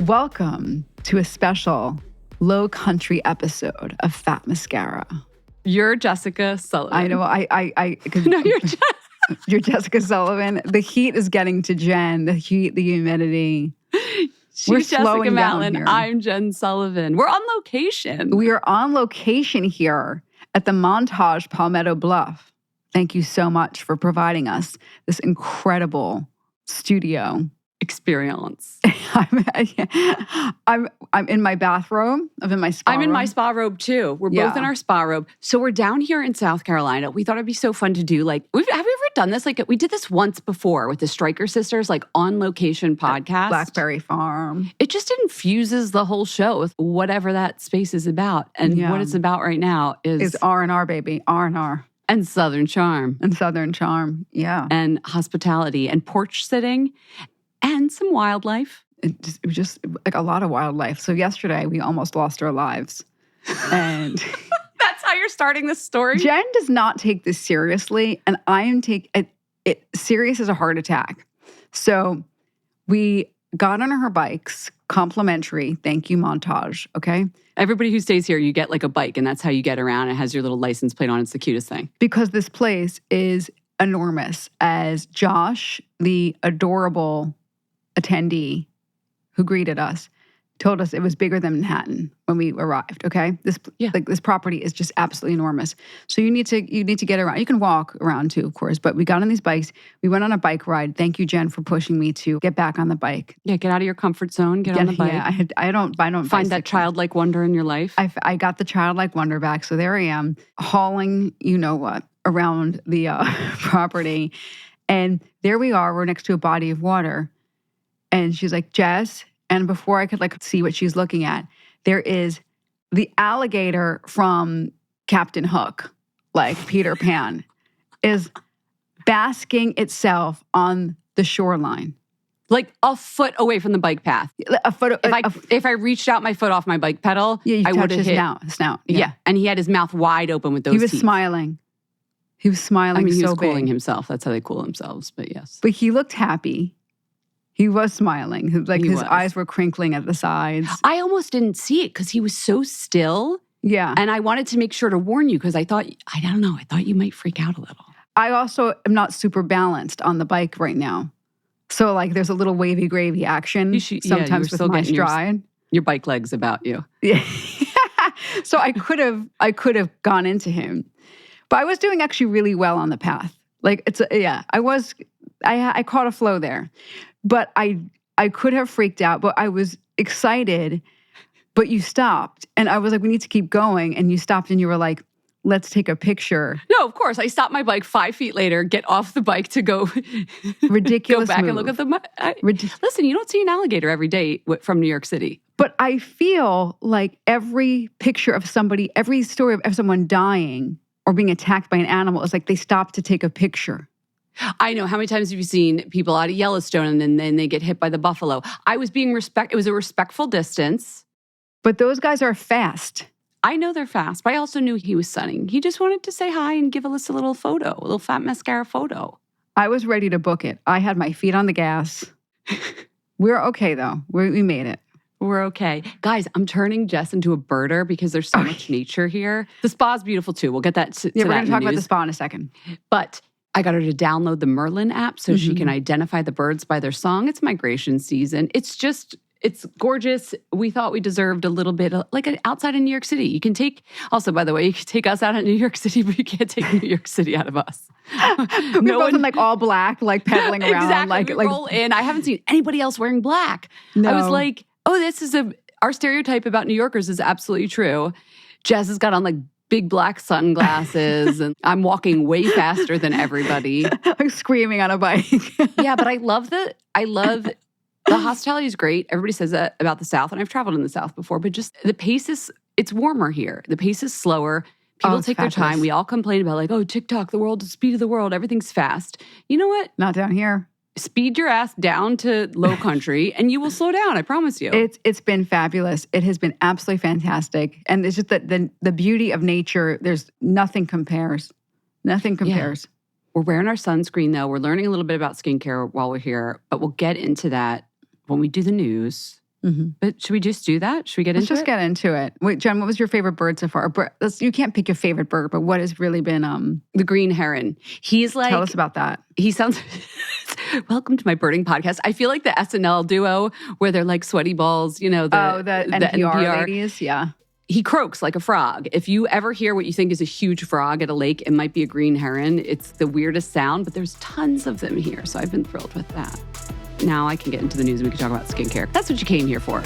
Welcome to a special Low Country episode of Fat Mascara. You're Jessica Sullivan. I know. No, you're Jessica Sullivan. The heat is getting to Jen. The heat, the humidity. We're Jessica slowing down Matlin. here. I'm Jen Sullivan. We're on location. We are on location here at the Montage Palmetto Bluff. Thank you so much for providing us this incredible studio experience. I'm in my bathrobe. I'm in my spa robe. I'm in my spa robe too. We're both in our spa robe. So we're down here in South Carolina. We thought it'd be so fun to do. Like, have we ever done this? Like, we did this once before with the Stryker sisters, like on location podcast. Blackberry Farm. It just infuses the whole show with whatever that space is about. And what it's about right now is R&R, baby. R&R. And Southern charm. And Southern charm, yeah. And hospitality and porch sitting. And some wildlife. It was just like a lot of wildlife. So yesterday, we almost lost our lives. And that's how you're starting this story? Jen does not take this seriously. And I am it serious as a heart attack. So we got on her bikes, complimentary. Thank you, Montage. Okay. Everybody who stays here, you get like a bike. And that's how you get around. It has your little license plate on. It's the cutest thing. Because this place is enormous. As Josh, the adorable attendee who greeted us, told us it was bigger than Manhattan when we arrived. Okay, this property is just absolutely enormous. So you need to get around. You can walk around too, of course. But we got on these bikes. We went on a bike ride. Thank you, Jen, for pushing me to get back on the bike. Yeah, get out of your comfort zone. Get on the bike. Yeah, I don't find that childlike wonder in your life. I got the childlike wonder back. So there I am hauling, you know what, around the property, and there we are. We're next to a body of water. And she's like, Jess, and before I could see what she's looking at, there is the alligator from Captain Hook, like Peter Pan, is basking itself on the shoreline. Like a foot away from the bike path. A foot. If I reached out my foot off my bike pedal, I would have hit his snout. Yeah, and he had his mouth wide open with those teeth. He was smiling. He was smiling. I mean, he was cooling big. himself. That's how they cool themselves. But yes, but he looked happy. He was smiling. His eyes were crinkling at the sides. I almost didn't see it because he was so still. Yeah. And I wanted to make sure to warn you because I thought you might freak out a little. I also am not super balanced on the bike right now. So there's a little wavy gravy action sometimes with my stride. Your bike legs about you. Yeah. So I could have gone into him. But I was doing actually really well on the path. I caught a flow there. But I could have freaked out, but I was excited. But you stopped. And I was like, we need to keep going. And you stopped and you were like, let's take a picture. No, of course. I stopped my bike 5 feet later, get off the bike to go ridiculous go back move. And look at the listen, you don't see an alligator every day from New York City. But I feel like every picture of somebody, every story of someone dying or being attacked by an animal is like they stop to take a picture. I know. How many times have you seen people out of Yellowstone and then they get hit by the buffalo? I was being it was a respectful distance. But those guys are fast. I know they're fast, but I also knew he was sunning. He just wanted to say hi and give us a little photo, a little Fat Mascara photo. I was ready to book it. I had my feet on the gas. We're okay, though. We made it. We're okay. Guys, I'm turning Jess into a birder because there's so much nature here. The spa's beautiful, too. We'll get that to we're going to talk about the spa in a second. But I got her to download the Merlin app so she can identify the birds by their song. It's migration season. It's gorgeous. We thought we deserved a little bit like outside of New York City. You can take, also, by the way, you can take us out of New York City, but you can't take New York City out of us. We're both in all black, pedaling around. Exactly. We roll in. I haven't seen anybody else wearing black. No. I was like, oh, our stereotype about New Yorkers is absolutely true. Jess has got on big black sunglasses and I'm walking way faster than everybody. I'm screaming on a bike. Yeah, but I love the hospitality is great. Everybody says that about the South, and I've traveled in the South before, but just the pace it's warmer here. The pace is slower. People take their time. We all complain about TikTok, the world, the speed of the world, everything's fast. You know what? Not down here. Speed your ass down to low country and you will slow down, I promise you. It's been fabulous. It has been absolutely fantastic. And it's just that the beauty of nature, there's nothing compares. Nothing compares. We're wearing our sunscreen, though. We're learning a little bit about skincare while we're here, but we'll get into that when we do the news. Mm-hmm. But should we just do that? Should we get into it? Let's just get into it. Wait, Jen, what was your favorite bird so far? You can't pick your favorite bird, but what has really been... The green heron. He's like... Tell us about that. He sounds... Welcome to my birding podcast. I feel like the SNL duo where they're like sweaty balls, the NPR ladies, yeah. He croaks like a frog. If you ever hear what you think is a huge frog at a lake, it might be a green heron. It's the weirdest sound, but there's tons of them here, so I've been thrilled with that. Now I can get into the news and we can talk about skincare. That's what you came here for.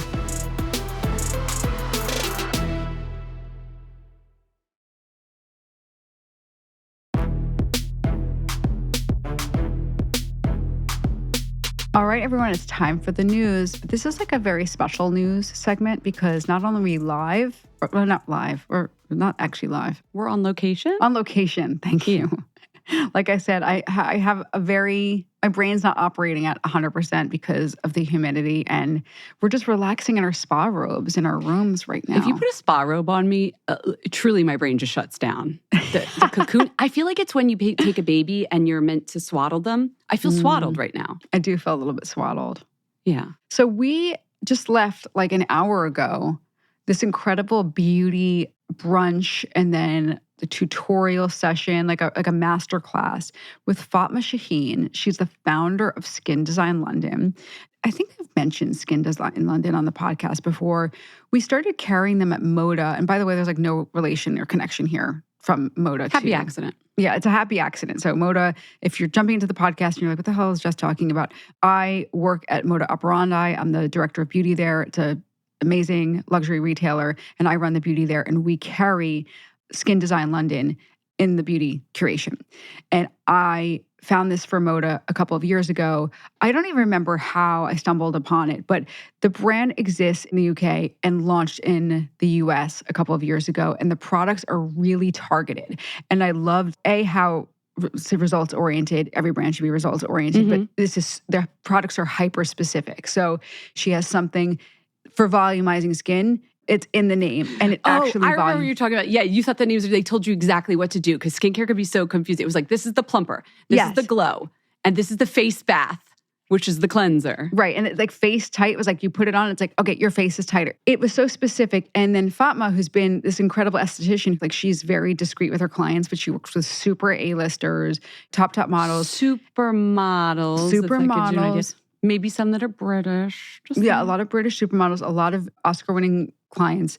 All right, everyone, it's time for the news. This is like a very special news segment because not only are we live, we're not actually live. We're on location? On location, thank you. Like I said, I have my brain's not operating at 100% because of the humidity, and we're just relaxing in our spa robes in our rooms right now. If you put a spa robe on me, truly my brain just shuts down. The cocoon, I feel like it's when you take a baby and you're meant to swaddle them. I feel swaddled right now. I do feel a little bit swaddled. Yeah. So we just left like an hour ago this incredible beauty brunch and then the tutorial session, like a masterclass with Fatma Shaheen. She's the founder of Skin Design London. I think I've mentioned Skin Design London on the podcast before. We started carrying them at Moda. And by the way, there's like no relation or connection here from Moda. Happy accident. Yeah, it's a happy accident. So Moda, if you're jumping into the podcast and you're like, what the hell is Jess talking about? I work at Moda Operandi. I'm the director of beauty there. It's an amazing luxury retailer. And I run the beauty there. And we carry Skin Design London in the beauty curation. And I found this for Moda a couple of years ago. I don't even remember how I stumbled upon it, but the brand exists in the UK and launched in the US a couple of years ago. And the products are really targeted. And I loved, how results oriented. Every brand should be results oriented, but their products are hyper specific. So she has something for volumizing skin. It's in the name, and it actually. I remember you talking about. Yeah, you thought the names. They told you exactly what to do because skincare could be so confusing. It was like, this is the plumper, this is the glow, and this is the face bath, which is the cleanser. Right, and it's like face tight. It was like you put it on, it's like, okay, your face is tighter. It was so specific. And then Fatma, who's been this incredible esthetician, like she's very discreet with her clients, but she works with super A-listers, top models, supermodels. Maybe some that are British. A lot of British supermodels, a lot of Oscar-winning clients.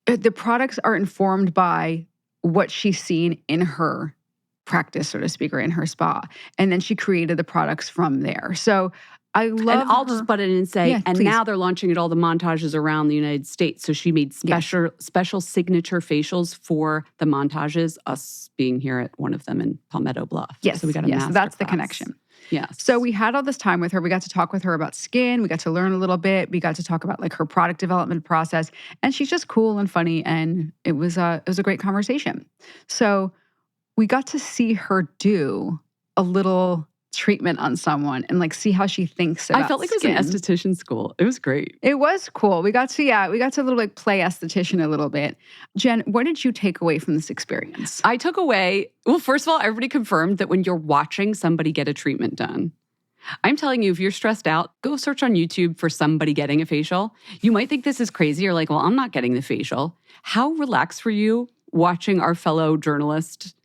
The products are informed by what she's seen in her practice, so to speak, or in her spa. And then she created the products from there. So I love And I'll just butt in and say, please. Now they're launching at all the montages around the United States. So she made special signature facials for the montages, us being here at one of them in Palmetto Bluff. Yes, so we got a masterclass. That's the connection. Yes. So we had all this time with her. We got to talk with her about skin. We got to learn a little bit. We got to talk about like her product development process. And she's just cool and funny. And it was a great conversation. So we got to see her do a little treatment on someone and like see how she thinks about I felt like skin. it was an esthetician school. It was great. It was cool. We got to little like play esthetician a little bit. Jen, what did you take away from this experience? I took away, well, first of all, everybody confirmed that when you're watching somebody get a treatment done, I'm telling you, if you're stressed out, go search on YouTube for somebody getting a facial. You might think this is crazy. You're like, well, I'm not getting the facial. How relaxed were you watching our fellow journalist,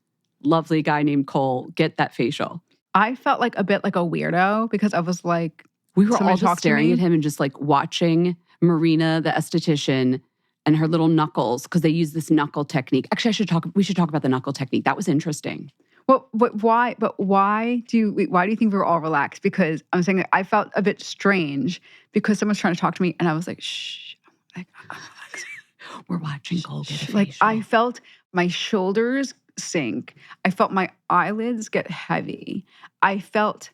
lovely guy named Cole, get that facial? I felt like a bit like a weirdo because I was like, we were all just staring at him and just like watching Marina, the esthetician, and her little knuckles, because they use this knuckle technique. Actually, we should talk about the knuckle technique. That was interesting. Well, why do you think we were all relaxed? Because I'm saying that I felt a bit strange because someone's trying to talk to me and I was like, shh. I'm relaxed. We're watching Cole get a facial. Like I felt my shoulders sink. I felt my eyelids get heavy. I felt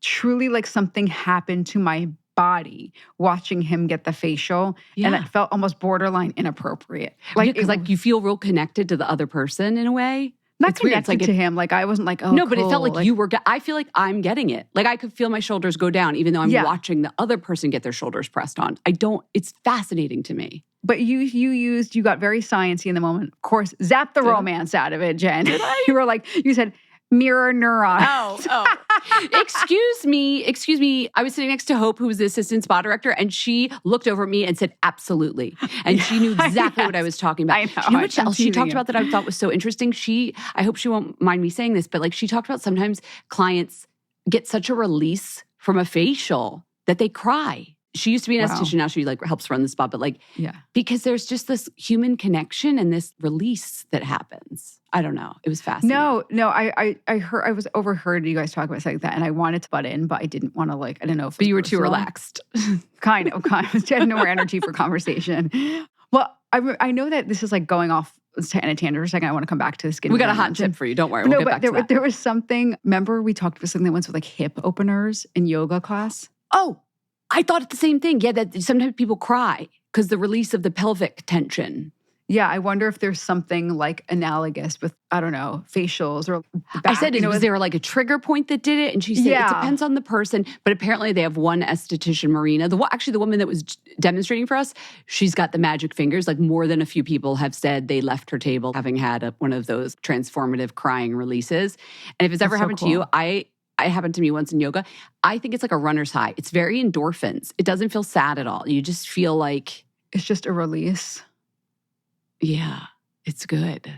truly like something happened to my body watching him get the facial. Yeah. And it felt almost borderline inappropriate. Like, because like you feel real connected to the other person in a way. Not connected to him. Like I wasn't like, oh, no, but cool. It felt like you were, I feel like I'm getting it. Like I could feel my shoulders go down even though I'm watching the other person get their shoulders pressed on. It's fascinating to me. But you got very sciencey in the moment. Of course, zap the romance out of it, Jen. Did I? You were like, you said, mirror neuron. Oh. Excuse me. I was sitting next to Hope, who was the assistant spa director, and she looked over at me and said, absolutely. And she knew exactly what I was talking about. I know. You know what else she talked about that I thought was so interesting? I hope she won't mind me saying this, but like she talked about sometimes clients get such a release from a facial that they cry. She used to be an esthetician. Now she like helps run the spa, but like, because there's just this human connection and this release that happens. I don't know. It was fascinating. No, I overheard you guys talk about something like that, and I wanted to butt in, but I didn't want to I didn't know if. But you were too relaxed. Kind of. I had no more energy for conversation. Well, I know that this is like going off in a tangent for a second. I want to come back to the skin. We got a hot tip for you. Don't worry. We'll get back to that. There was something. Remember, we talked about something once with like hip openers in yoga class. Oh. I thought the same thing. Yeah, that sometimes people cry because the release of the pelvic tension. Yeah, I wonder if there's something like analogous with, I don't know, facials or back. I said, was there like a trigger point that did it? And she said, it depends on the person. But apparently they have one esthetician, Marina. The woman that was demonstrating for us, she's got the magic fingers. Like more than a few people have said they left her table having had one of those transformative crying releases. And if it's ever happened to you, it happened to me once in yoga. I think it's like a runner's high. It's very endorphins. It doesn't feel sad at all. You just feel like... It's just a release. Yeah, it's good.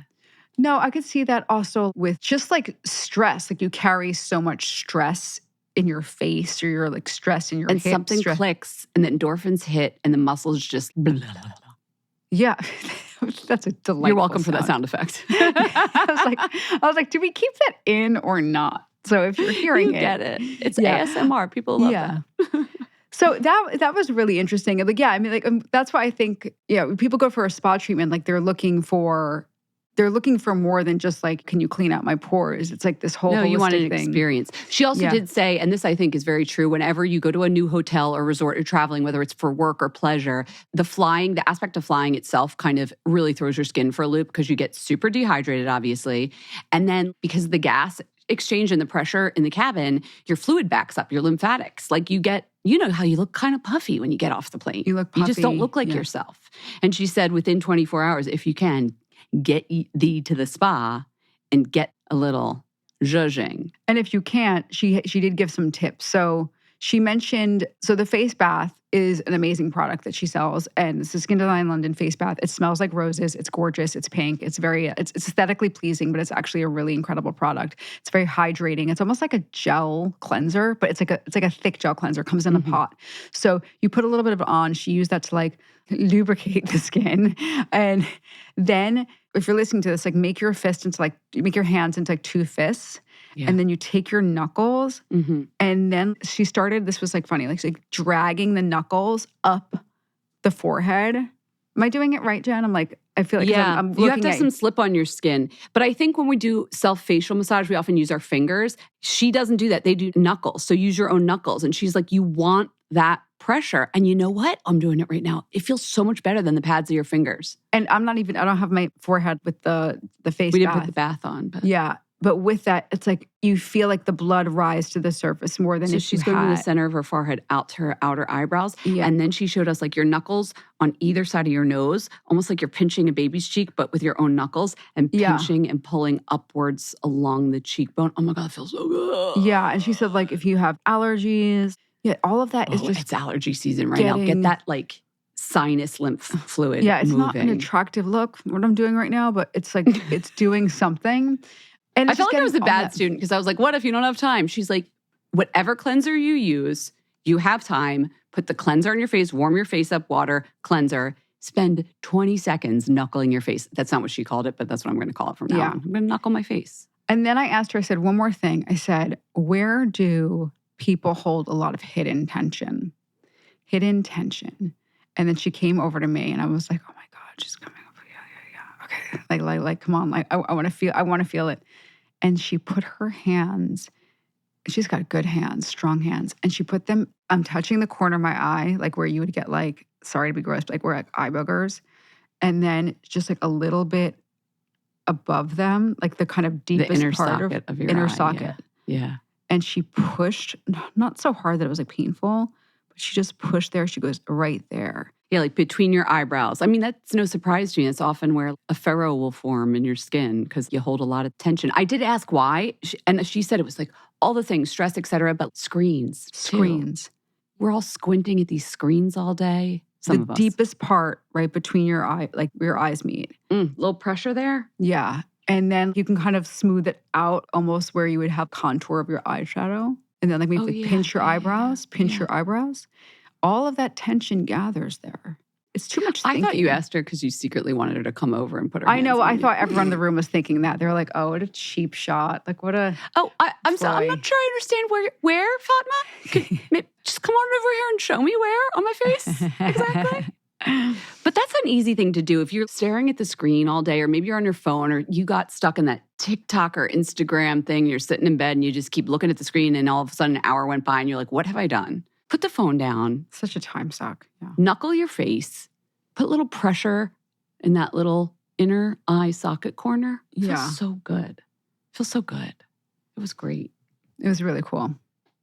No, I could see that also with just like stress. Like you carry so much stress in your face or you're like stress in your hips. And something clicks and the endorphins hit and the muscles just... Blah, blah, blah. Yeah, that's a delightful You're welcome sound. for that sound effect. I was like, do we keep that in or not? So if you're hearing you get it. It's ASMR. People love that. So that was really interesting. Like, I mean, like that's why I think, when people go for a spa treatment, like they're looking for more than just like, can you clean out my pores? It's like this whole holistic you want an thing. Experience. She also did say, and this I think is very true, whenever you go to a new hotel or resort or traveling, whether it's for work or pleasure, the aspect of flying itself kind of really throws your skin for a loop because you get super dehydrated, obviously. And then because of the gas exchange and the pressure in the cabin, your fluid backs up, your lymphatics. Like you get, how you look kind of puffy when you get off the plane. You look puffy. You just don't look like yourself. And she said within 24 hours, if you can, get thee to the spa and get a little zhuzhing. And if you can't, she did give some tips. So she mentioned, the face bath is an amazing product that she sells. And it's the Skin Design London face bath. It smells like roses. It's gorgeous. It's pink. It's aesthetically pleasing, but it's actually a really incredible product. It's very hydrating. It's almost like a gel cleanser, but it's like a thick gel cleanser. It comes in a pot. So you put a little bit of it on. She used that to like lubricate the skin. And then if you're listening to this, like make your hands into like two fists. Yeah. And then you take your knuckles and then she started, this was like funny, like dragging the knuckles up the forehead. Am I doing it right, Jen? I'm like, I feel like I'm looking you have to have some slip on your skin. But I think when we do self-facial massage, we often use our fingers. She doesn't do that. They do knuckles. So use your own knuckles. And she's like, you want that pressure. And you know what? I'm doing it right now. It feels so much better than the pads of your fingers. And I don't have my forehead with the face bath. We didn't put the bath on. But. Yeah. But with that, it's like you feel like the blood rise to the surface more than if she's going to the center of her forehead out to her outer eyebrows. Yeah. And then she showed us like your knuckles on either side of your nose, almost like you're pinching a baby's cheek, but with your own knuckles and pinching and pulling upwards along the cheekbone. Oh my God, it feels so good. Yeah. And she said like if you have allergies, all of that is just... It's allergy season right now. Get that like sinus lymph fluid it's moving. Not an attractive look, what I'm doing right now, but it's like, it's doing something. And I felt like I was a bad student because I was like, what if you don't have time? She's like, whatever cleanser you use, you have time. Put the cleanser on your face, warm your face up, water, cleanser. Spend 20 seconds knuckling your face. That's not what she called it, but that's what I'm going to call it from now on. I'm going to knuckle my face. And then I asked her, I said, one more thing. I said, where do people hold a lot of hidden tension? Hidden tension. And then she came over to me and I was like, oh my God, she's coming over. Yeah. Okay. Like, come on. Like, I want to feel it. And she put her hands, she's got good hands, strong hands. And she put them, I'm touching the corner of my eye, like where you would get like, sorry to be gross, but like where like eye boogers. And then just like a little bit above them, like the kind of deepest inner part socket of your inner eye, socket. Yeah. And she pushed, not so hard that it was like painful, but she just pushed there. She goes right there. Yeah, like between your eyebrows. I mean, that's no surprise to me. It's often where a furrow will form in your skin because you hold a lot of tension. I did ask why, and she said it was like all the things, stress, et cetera, but screens too. Screens. We're all squinting at these screens all day. Some of us. The deepest part right between your eye, like where your eyes meet. Little pressure there? Yeah. And then you can kind of smooth it out almost where you would have contour of your eyeshadow. And then like maybe pinch your eyebrows, your eyebrows. All of that tension gathers there. It's too much thinking. I thought you asked her because you secretly wanted her to come over and put her hands I know. on I you. thought everyone in the room was thinking that. They were like, oh, what a cheap shot. Like, what a... Oh, I'm not sure I understand where, Fatma? Just come on over here and show me where on my face. Exactly. But that's an easy thing to do. If you're staring at the screen all day, or maybe you're on your phone, or you got stuck in that TikTok or Instagram thing, you're sitting in bed and you just keep looking at the screen and all of a sudden an hour went by and you're like, what have I done? Put the phone down. Such a time suck. Yeah. Knuckle your face. Put a little pressure in that little inner eye socket corner. It feels so good. It feels so good. It was great. It was really cool.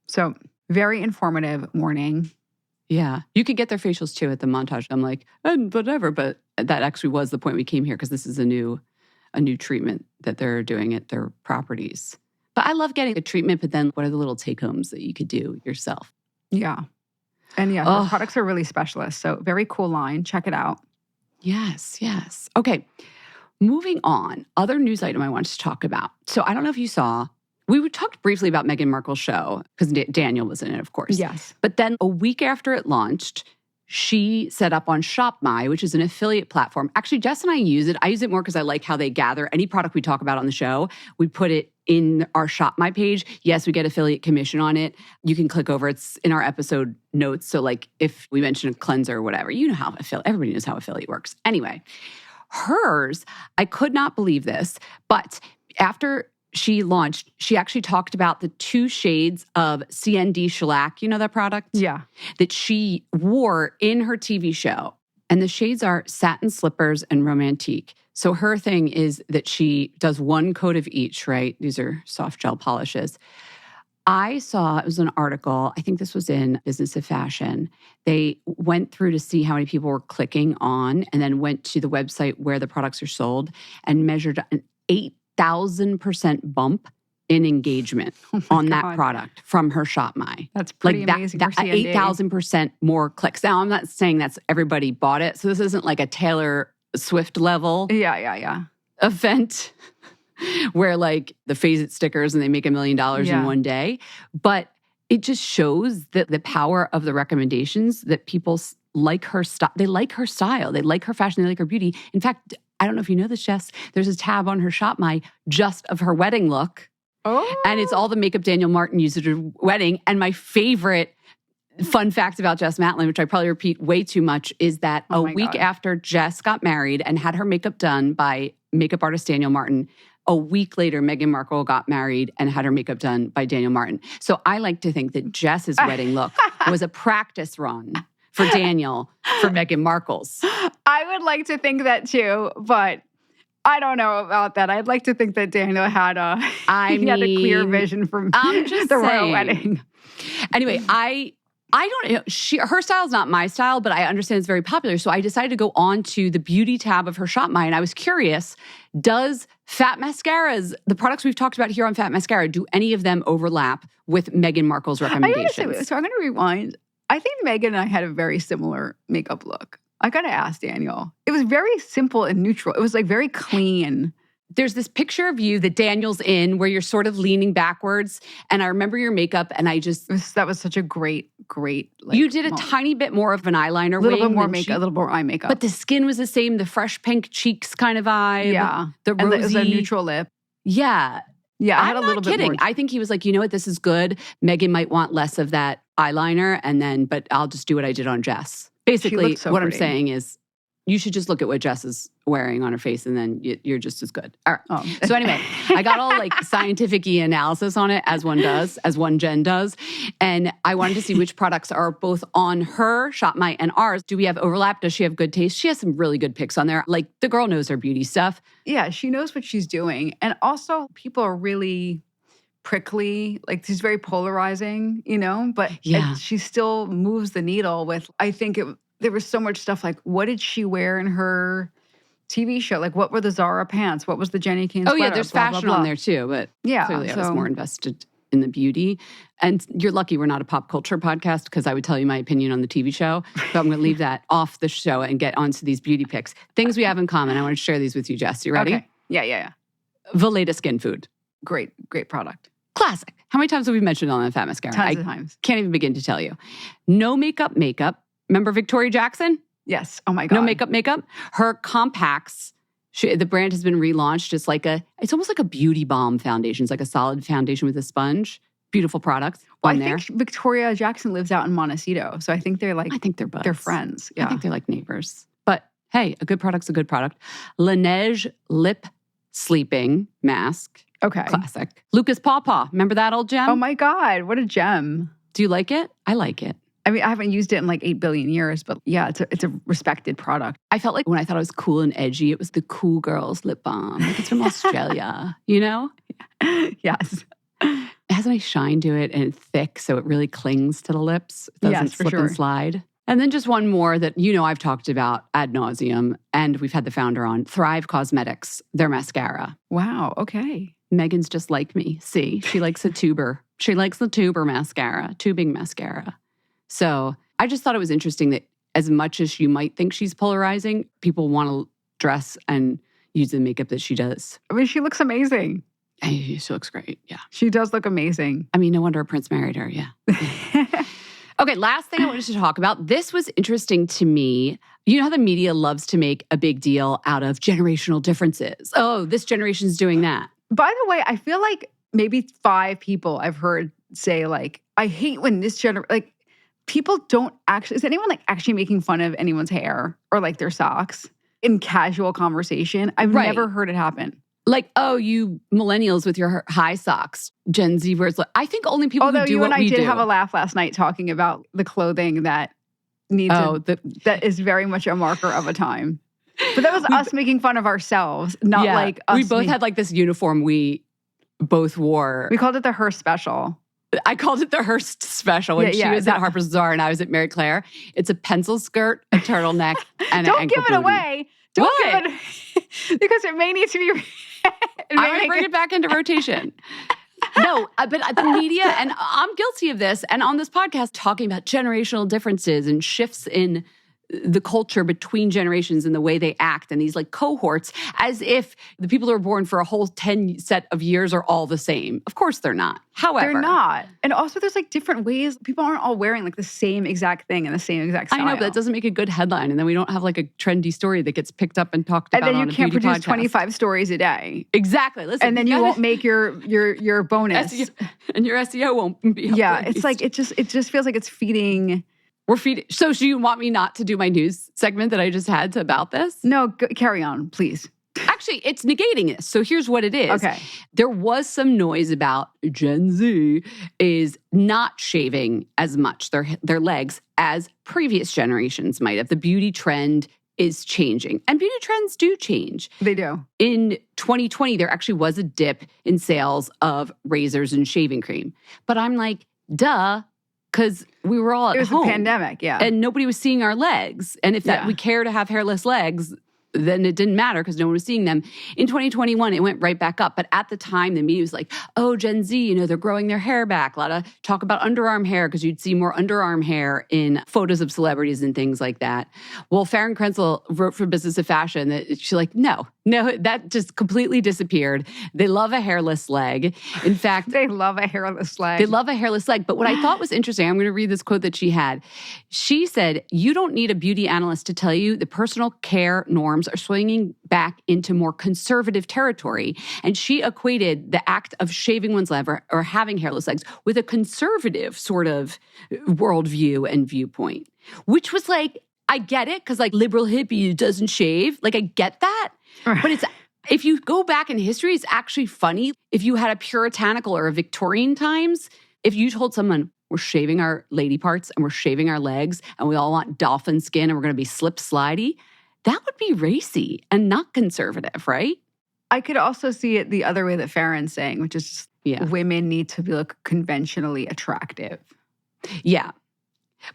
So very informative morning. Yeah. You could get their facials too at the Montage. I'm like, and whatever. But that actually was the point we came here because this is a new treatment that they're doing at their properties. But I love getting a treatment, but then what are the little take-homes that you could do yourself? Yeah. And the products are really specialist. So very cool line. Check it out. Yes, yes. Okay. Moving on. Other news item I wanted to talk about. So I don't know if you saw, we talked briefly about Meghan Markle's show because Daniel was in it, of course. Yes. But then a week after it launched, she set up on ShopMy, which is an affiliate platform. Actually, Jess and I use it. I use it more because I like how they gather any product we talk about on the show. We put it in our ShopMy page. Yes, we get affiliate commission on it. You can click over. It's in our episode notes. So like if we mention a cleanser or whatever, you know how everybody knows how affiliate works. Anyway, hers, I could not believe this, but after she launched, she actually talked about the 2 shades of CND shellac, you know that product? Yeah. That she wore in her TV show. And the shades are satin slippers and romantique. So her thing is that she does 1 coat of each, right? These are soft gel polishes. I saw, it was an article, I think this was in Business of Fashion. They went through to see how many people were clicking on and then went to the website where the products are sold and measured an 8,000% bump in engagement on that product from her ShopMy. That's pretty amazing. That 8,000% more clicks. Now, I'm not saying that's everybody bought it. So this isn't like a Taylor Swift level event where like the Phase It stickers and they make $1 million in one day. But it just shows that the power of the recommendations that people like her style. They like her style. They like her fashion. They like her beauty. In fact, I don't know if you know this, Jess, there's a tab on her ShopMy just of her wedding look. Oh. And it's all the makeup Daniel Martin used at her wedding. And my favorite fun fact about Jess Matlin, which I probably repeat way too much, is that a week after Jess got married and had her makeup done by makeup artist Daniel Martin, a week later, Meghan Markle got married and had her makeup done by Daniel Martin. So I like to think that Jess's wedding look was a practice run for Daniel for Meghan Markle's. I would like to think that too, but I don't know about that. I'd like to think that Daniel had he had a clear vision from the royal wedding. Anyway, I don't know. Her style is not my style, but I understand it's very popular. So I decided to go on to the beauty tab of her ShopMy, and I was curious, does Fat Mascaras, the products we've talked about here on Fat Mascara, do any of them overlap with Meghan Markle's recommendations? So I'm going to rewind. I think Meghan and I had a very similar makeup look. I got to ask Daniel. It was very simple and neutral. It was like very clean. There's this picture of you that Daniel's in where you're sort of leaning backwards. And I remember your makeup and that was such a great you did a tiny bit more of an eyeliner a little bit more makeup, a little more eye makeup. But the skin was the same, the fresh pink cheeks kind of vibe. Yeah. The rosy. And it was a neutral lip. Yeah. Yeah, I had I'm a little not kidding. bit more. I think he was like, you know what, this is good. Meghan might want less of that eyeliner, but I'll just do what I did on Jess. Basically, what I'm saying is you should just look at what Jess is wearing on her face and then you're just as good. All right. Oh. So anyway, I got all like scientific-y analysis on it as one Jen does. And I wanted to see which products are both on her ShopMy and ours. Do we have overlap? Does she have good taste? She has some really good picks on there. Like the girl knows her beauty stuff. Yeah, she knows what she's doing. And also people are really prickly, like she's very polarizing, but she still moves the needle with, I think there was so much stuff like, what did she wear in her TV show? Like, what were the Zara pants? What was the Jenny Kane sweater? Oh, yeah, there's fashion on there too, but clearly I was more invested in the beauty. And you're lucky we're not a pop culture podcast because I would tell you my opinion on the TV show. So I'm going to leave that off the show and get onto these beauty picks. Things we have in common. I want to share these with you, Jess. You ready? Okay. Yeah. Veleda Skin Food. Great product. Classic. How many times have we mentioned it on the Fat Mascara? Tons of times. Can't even begin to tell you. No makeup. Remember Victoria Jackson? Yes. Oh my God. No makeup. Her compacts, the brand has been relaunched. It's almost like a beauty balm foundation. It's like a solid foundation with a sponge. Beautiful product. Well, I think Victoria Jackson lives out in Montecito. So I think they're like, I think they're buds. They're friends. Yeah. I think they're like neighbors. But hey, a good product's a good product. Laneige Lip Sleeping Mask. Okay. Classic. Lucas Pawpaw. Remember that old gem? Oh my God. What a gem. Do you like it? I like it. I mean, I haven't used it in like 8 billion years, but yeah, it's a respected product. I felt like when I thought it was cool and edgy, it was the cool girls lip balm. Like it's from Australia, you know? Yes. It has a nice shine to it and it's thick, so it really clings to the lips. It doesn't slip and slide. And then just one more that I've talked about ad nauseum, and we've had the founder on, Thrive Cosmetics, their mascara. Wow, okay. Megan's just like me. See, she likes a tuber. She likes the tubing mascara. So I just thought it was interesting that as much as you might think she's polarizing, people want to dress and use the makeup that she does. I mean, she looks amazing. She looks great, yeah. She does look amazing. I mean, no wonder Prince married her, yeah. Okay, last thing I wanted to talk about. This was interesting to me. You know how the media loves to make a big deal out of generational differences? Oh, this generation's doing that. By the way, I feel like maybe 5 people I've heard say like, I hate when this like people don't actually, is anyone like actually making fun of anyone's hair or like their socks in casual conversation? I've never heard it happen. Like, oh, you millennials with your high socks, Gen Z words. I think only people who do what we do. Although you and I did have a laugh last night talking about the clothing that needs that is very much a marker of a time. But that was us making fun of ourselves, not like us. We both had like this uniform we both wore. We called it the Hearst Special. I called it the Hearst Special when she was at Harper's Bazaar and I was at Mary Claire. It's a pencil skirt, a turtleneck, and an ankle booty. Don't give it away. Don't give it because it may need to be. I might bring it back into rotation. No, but the media, and I'm guilty of this, and on this podcast, talking about generational differences and shifts in the culture between generations and the way they act and these like cohorts, as if the people who are born for a whole 10 set of years are all the same. Of course they're not. However. They're not. And also there's like different ways. People aren't all wearing like the same exact thing in the same exact style. I know, but that doesn't make a good headline. And then we don't have like a trendy story that gets picked up and talked about on a beauty podcast. And then you can't produce 25 stories a day. Exactly. Listen, and then you won't make your bonus. SEO, and your SEO won't be helpful. Yeah, it's like, it just feels like it's feeding... We're feeding. So do you want me not to do my news segment that I just had about this? No, carry on, please. Actually, it's negating this. So here's what it is. Okay. There was some noise about Gen Z is not shaving as much their legs as previous generations might have. The beauty trend is changing. And beauty trends do change. They do. In 2020, there actually was a dip in sales of razors and shaving cream. But I'm like, duh. Because we were all at home. It was a pandemic, yeah. And nobody was seeing our legs. And if we care to have hairless legs, then it didn't matter because no one was seeing them. In 2021, it went right back up. But at the time, the media was like, oh, Gen Z, they're growing their hair back. A lot of talk about underarm hair because you'd see more underarm hair in photos of celebrities and things like that. Well, Farron Krenzel wrote for Business of Fashion that she's like, no, that just completely disappeared. They love a hairless leg. In fact, they love a hairless leg. They love a hairless leg. But what I thought was interesting, I'm going to read this quote that she had. She said, you don't need a beauty analyst to tell you the personal care norms are swinging back into more conservative territory. And she equated the act of shaving one's leg or having hairless legs with a conservative sort of worldview and viewpoint, which was like, I get it, because like liberal hippie doesn't shave. Like I get that. But if you go back in history, it's actually funny. If you had a puritanical or a Victorian times, if you told someone, we're shaving our lady parts and we're shaving our legs and we all want dolphin skin and we're going to be slip slidey, that would be racy and not conservative, right? I could also see it the other way that Farron's saying, which is women need to look conventionally attractive. Yeah.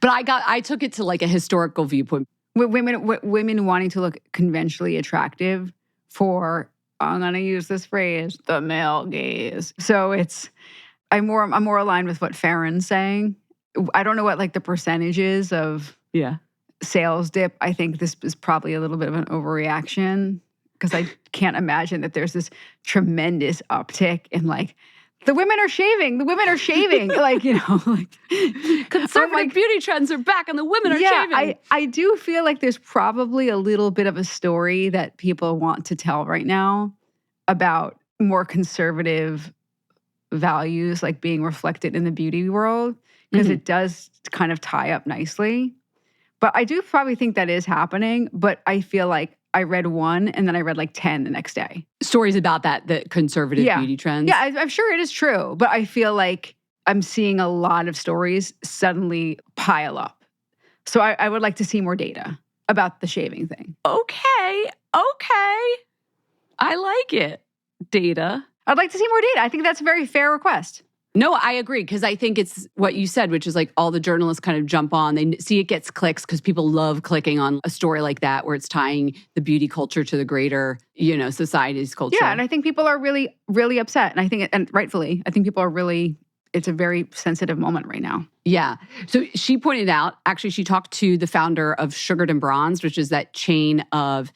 But I took it to like a historical viewpoint. Women wanting to look conventionally attractive for, I'm going to use this phrase, the male gaze. So I'm more aligned with what Farron's saying. I don't know what like the percentage is of sales dip. I think this is probably a little bit of an overreaction because I can't imagine that there's this tremendous uptick in like, the women are shaving. Like, like conservative beauty trends are back and the women are shaving. I do feel like there's probably a little bit of a story that people want to tell right now about more conservative values like being reflected in the beauty world because it does kind of tie up nicely. But I do probably think that is happening, but I feel like I read one and then I read like 10 the next day. Stories about the conservative beauty trends. Yeah, I'm sure it is true, but I feel like I'm seeing a lot of stories suddenly pile up. So I would like to see more data about the shaving thing. Okay. I like it. Data. I'd like to see more data. I think that's a very fair request. No, I agree because I think it's what you said, which is like all the journalists kind of jump on. They see it gets clicks because people love clicking on a story like that where it's tying the beauty culture to the greater, society's culture. Yeah, and I think people are really, really upset. And I think, and rightfully, I think people are really, it's a very sensitive moment right now. Yeah. So she pointed out, actually, she talked to the founder of Sugared and Bronzed, which is that chain of,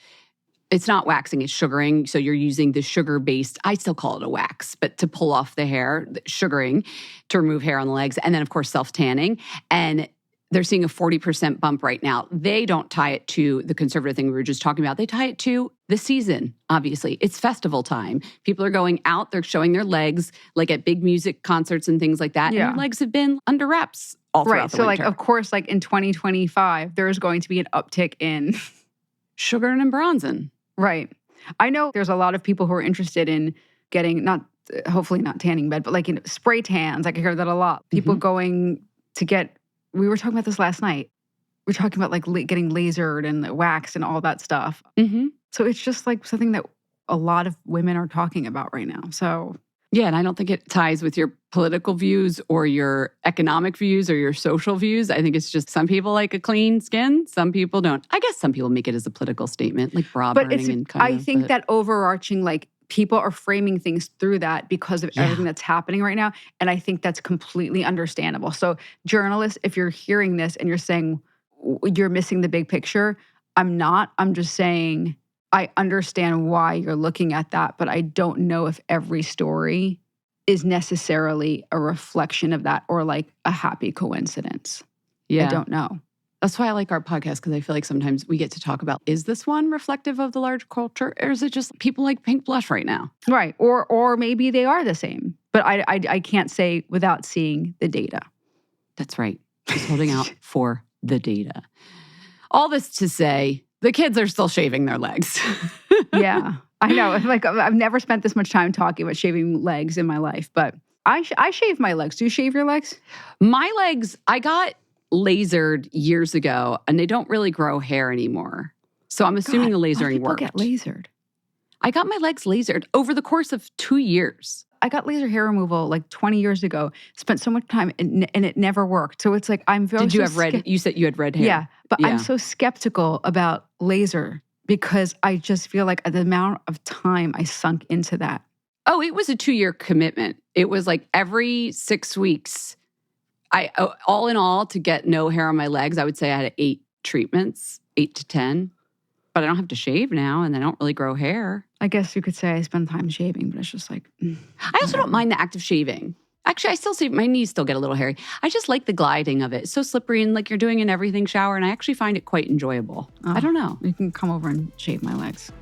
it's not waxing, it's sugaring. So you're using the sugar-based, I still call it a wax, but to pull off the hair, sugaring to remove hair on the legs. And then, of course, self-tanning. And they're seeing a 40% bump right now. They don't tie it to the conservative thing we were just talking about. They tie it to the season, obviously. It's festival time. People are going out, they're showing their legs, like at big music concerts and things like that. Yeah. And their legs have been under wraps all throughout the winter. Like, of course, like in 2025, there is going to be an uptick in sugaring and bronzing. Right. I know there's a lot of people who are interested in getting, hopefully not tanning bed, but like spray tans. Like I hear that a lot. People going to get, we were talking about this last night. We're talking about like getting lasered and waxed and all that stuff. Mm-hmm. So it's just like something that a lot of women are talking about right now. So yeah, and I don't think it ties with your political views or your economic views or your social views. I think it's just some people like a clean skin, some people don't. I guess some people make it as a political statement, like bra burning and kind of. I think that overarching, like people are framing things through that because of everything that's happening right now. And I think that's completely understandable. So journalists, if you're hearing this and you're saying you're missing the big picture, I'm not. I'm just saying I understand why you're looking at that, but I don't know if every story is necessarily a reflection of that or like a happy coincidence. Yeah. I don't know. That's why I like our podcast because I feel like sometimes we get to talk about, is this one reflective of the large culture or is it just people like pink blush right now? Right. Or maybe they are the same, but I can't say without seeing the data. That's right. Just holding out for the data. All this to say, the kids are still shaving their legs. Yeah, I know. Like I've never spent this much time talking about shaving legs in my life, but I shave my legs. Do you shave your legs? My legs, I got lasered years ago, and they don't really grow hair anymore. So I'm assuming the lasering worked. People get lasered. I got my legs lasered over the course of 2 years. I got laser hair removal like 20 years ago. Spent so much time and it never worked. So it's like I'm very. Did you have red? You said you had red hair. Yeah, but I'm so skeptical about laser because I just feel like the amount of time I sunk into that. Oh, it was a 2-year commitment. It was like every 6 weeks. All in all, to get no hair on my legs, I would say I had 8 treatments, 8 to 10. But I don't have to shave now, and I don't really grow hair. I guess you could say I spend time shaving, but it's just like... I also don't mind the act of shaving. Actually, I still see my knees still get a little hairy. I just like the gliding of it. It's so slippery and like you're doing an everything shower, and I actually find it quite enjoyable. I don't know. You can come over and shave my legs.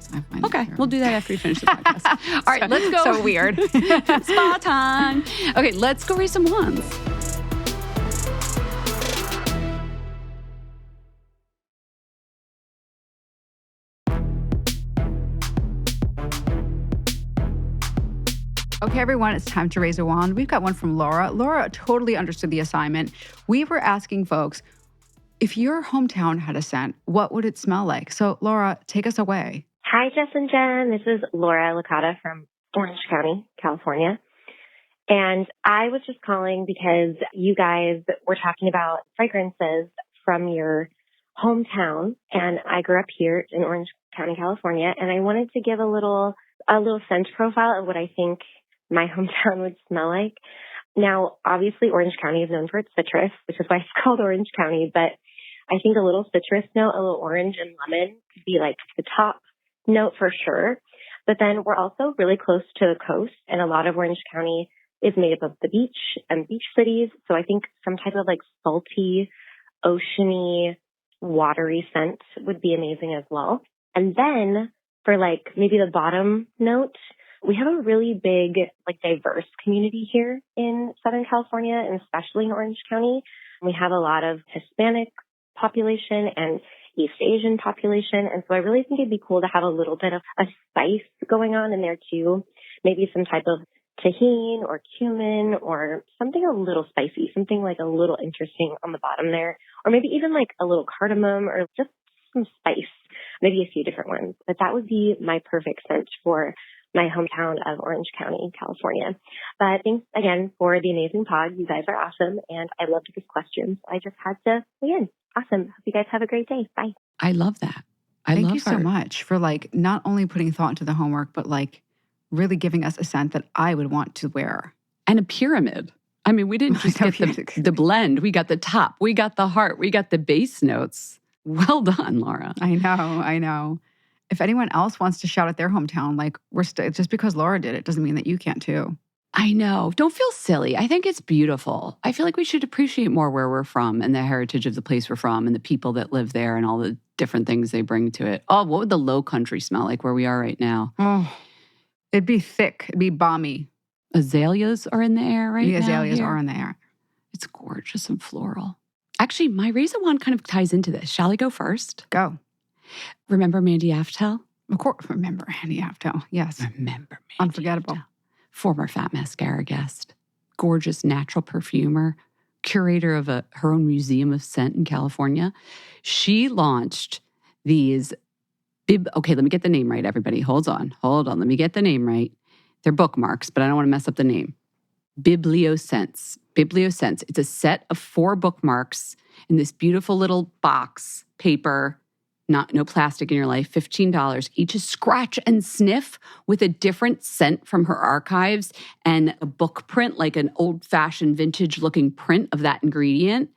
Okay, we'll do that after we finish the podcast. All right, let's go. So weird. Spa time. Okay, let's go raise some wands. Okay, everyone, it's time to raise a wand. We've got one from Laura. Laura totally understood the assignment. We were asking folks, if your hometown had a scent, what would it smell like? So, Laura, take us away. Hi, Jess and Jen. This is Laura Licata from Orange County, California. And I was just calling because you guys were talking about fragrances from your hometown. And I grew up here in Orange County, California. And I wanted to give a little scent profile of what I think my hometown would smell like. Now, obviously, Orange County is known for its citrus, which is why it's called Orange County. But I think a little citrus note, a little orange and lemon could be like the top note for sure. But then we're also really close to the coast, and a lot of Orange County is made up of the beach and beach cities. So I think some type of like salty, oceany, watery scent would be amazing as well. And then for like maybe the bottom note, we have a really big, like diverse community here in Southern California, and especially in Orange County. We have a lot of Hispanic population and East Asian population. And so I really think it'd be cool to have a little bit of a spice going on in there too. Maybe some type of tahini or cumin or something a little spicy, something like a little interesting on the bottom there. Or maybe even like a little cardamom or just some spice, maybe a few different ones. But that would be my perfect scent for my hometown of Orange County, California. But thanks again for the amazing pod. You guys are awesome. And I loved this question. So I just had to begin. Awesome. Hope you guys have a great day. Bye. I love that. Thank you so much for like not only putting thought into the homework, but like really giving us a scent that I would want to wear. And a pyramid. I mean, we didn't just get the blend. We got the top. We got the heart. We got the base notes. Well done, Laura. I know. If anyone else wants to shout at their hometown, like just because Laura did it doesn't mean that you can't too. I know. Don't feel silly. I think it's beautiful. I feel like we should appreciate more where we're from and the heritage of the place we're from and the people that live there and all the different things they bring to it. Oh, what would the Low Country smell like where we are right now? Oh, it'd be thick. It'd be balmy. Azaleas are in the air right now. Azaleas are in the air. It's gorgeous and floral. Actually, my raisin wand kind of ties into this. Shall I go first? Go. Remember Mandy Aftel? Of course, remember Mandy Aftel. Yes. Remember Mandy Unforgettable. Aftel. Former Fat Mascara guest. Gorgeous natural perfumer. Curator of her own museum of scent in California. She launched these okay, let me get the name right, everybody. Hold on. Let me get the name right. They're bookmarks, but I don't want to mess up the name. Biblioscents. It's a set of 4 bookmarks in this beautiful little box, paper, no plastic in your life, $15. Each is scratch and sniff with a different scent from her archives and a book print, like an old-fashioned vintage-looking print of that ingredient.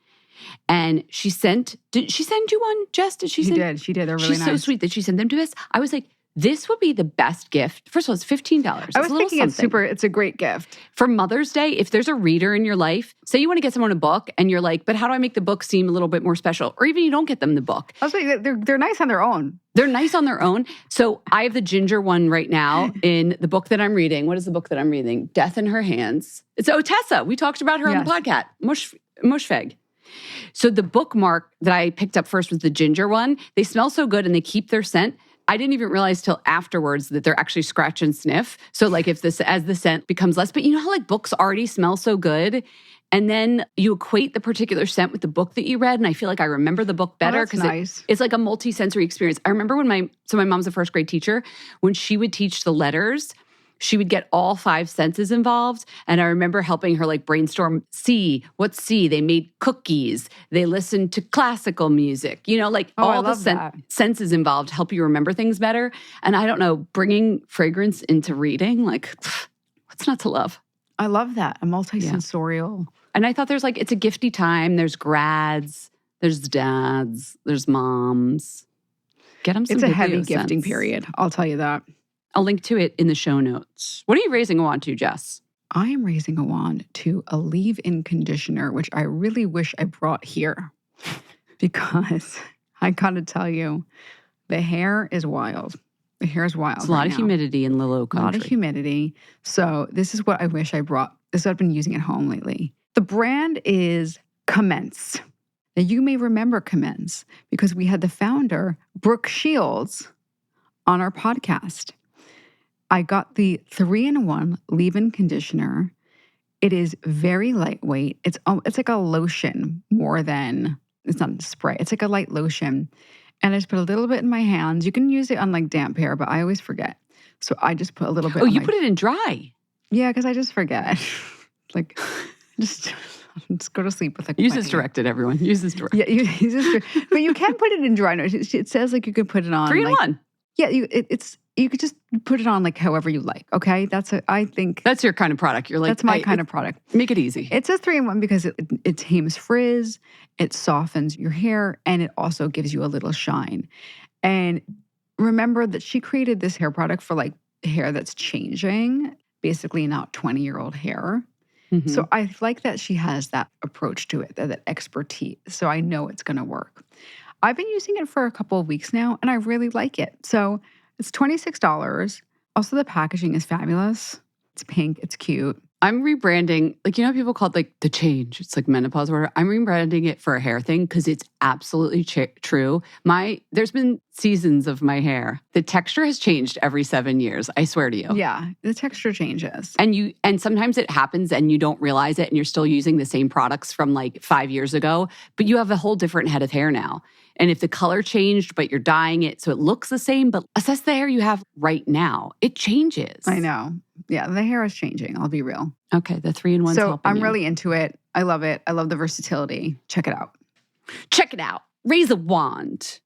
And did she send you one, Jess? She did. They're really nice. She's so sweet that she sent them to us. I was like, this would be the best gift. First of all, it's $15. I was thinking it's a great gift. For Mother's Day, if there's a reader in your life, say you want to get someone a book and you're like, but how do I make the book seem a little bit more special? Or even you don't get them the book. I was like, they're nice on their own. They're nice on their own. So I have the ginger one right now in the book that I'm reading. What is the book that I'm reading? Death in Her Hands. It's Tessa. We talked about her on the podcast. Mushfeg. So the bookmark that I picked up first was the ginger one. They smell so good and they keep their scent. I didn't even realize till afterwards that they're actually scratch and sniff. So like as the scent becomes less, but you know how like books already smell so good and then you equate the particular scent with the book that you read. And I feel like I remember the book better because it's like a multi-sensory experience. I remember when my mom's a first grade teacher, when she would teach the letters, she would get all 5 senses involved. And I remember helping her like brainstorm C. What's C? They made cookies. They listened to classical music. You know, like all the senses involved help you remember things better. And I don't know, bringing fragrance into reading, like what's not to love? I love that. A multi-sensorial. Yeah. And I thought it's a gifty time. There's grads, there's dads, there's moms. Get them some It's a heavy gifting period. I'll tell you that. I'll link to it in the show notes. What are you raising a wand to, Jess? I am raising a wand to a leave-in conditioner, which I really wish I brought here because I got to tell you, the hair is wild. It's a lot of humidity in the Low Country. A lot of humidity. So this is what I wish I brought. This is what I've been using at home lately. The brand is Commence. Now, you may remember Commence because we had the founder, Brooke Shields, on our podcast. I got the 3-in-1 leave-in conditioner. It is very lightweight. It's like a lotion more than, it's not a spray. It's like a light lotion. And I just put a little bit in my hands. You can use it on like damp hair, but I always forget. So I just put a little bit. Oh, you put it in dry? Yeah, because I just forget. Like, just go to sleep with like Use wet as hair. directed, everyone. Use as directed. Yeah, use this, but you can put it in dry. No, it says like you could put it on 3 in like, 1. Yeah, you could just put it on like however you like. Okay, I think That's your kind of product. You're like, that's my hey, kind of product. Make it easy. It says 3-in-1 because it tames frizz, it softens your hair, and it also gives you a little shine. And remember that she created this hair product for like hair that's changing, basically not 20-year-old hair. Mhm. So I like that she has that approach to it, that expertise. So I know it's going to work. I've been using it for a couple of weeks now, and I really like it. So it's $26. Also, the packaging is fabulous. It's pink. It's cute. I'm rebranding, like, you know, people call it like the change. It's like menopause or whatever. I'm rebranding it for a hair thing because it's absolutely true. There's been seasons of my hair. The texture has changed every 7 years. I swear to you. Yeah, the texture changes. And sometimes it happens and you don't realize it and you're still using the same products from like 5 years ago, but you have a whole different head of hair now. And if the color changed, but you're dyeing it so it looks the same, but assess the hair you have right now. It changes. I know. Yeah, the hair is changing. I'll be real. Okay, the 3-in-1's So helping I'm you. really into it. I love it. I love the versatility. Check it out. Check it out. Raise a wand.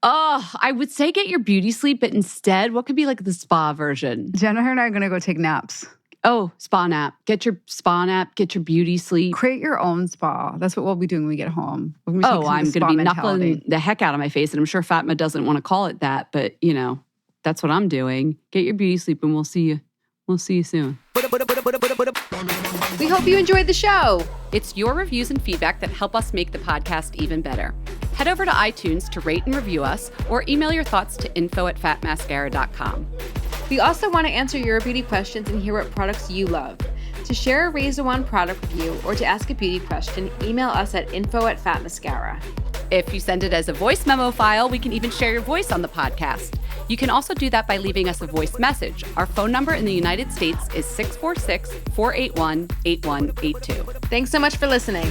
Oh, I would say get your beauty sleep, but instead, what could be like the spa version? Jenna and I are going to go take naps. Oh, spa nap. Get your spa nap. Get your beauty sleep. Create your own spa. That's what we'll be doing when we get home. I'm I'm going to be knuckling the heck out of my face. And I'm sure Fatma doesn't want to call it that, but you know, that's what I'm doing. Get your beauty sleep and we'll see you. We'll see you soon. We hope you enjoyed the show. It's your reviews and feedback that help us make the podcast even better. Head over to iTunes to rate and review us or email your thoughts to info@fatmascara.com. We also want to answer your beauty questions and hear what products you love. To share a Raise a Wand product review or to ask a beauty question, email us at info@fatmascara. If you send it as a voice memo file, we can even share your voice on the podcast. You can also do that by leaving us a voice message. Our phone number in the United States is 646-481-8182. Thanks so much for listening.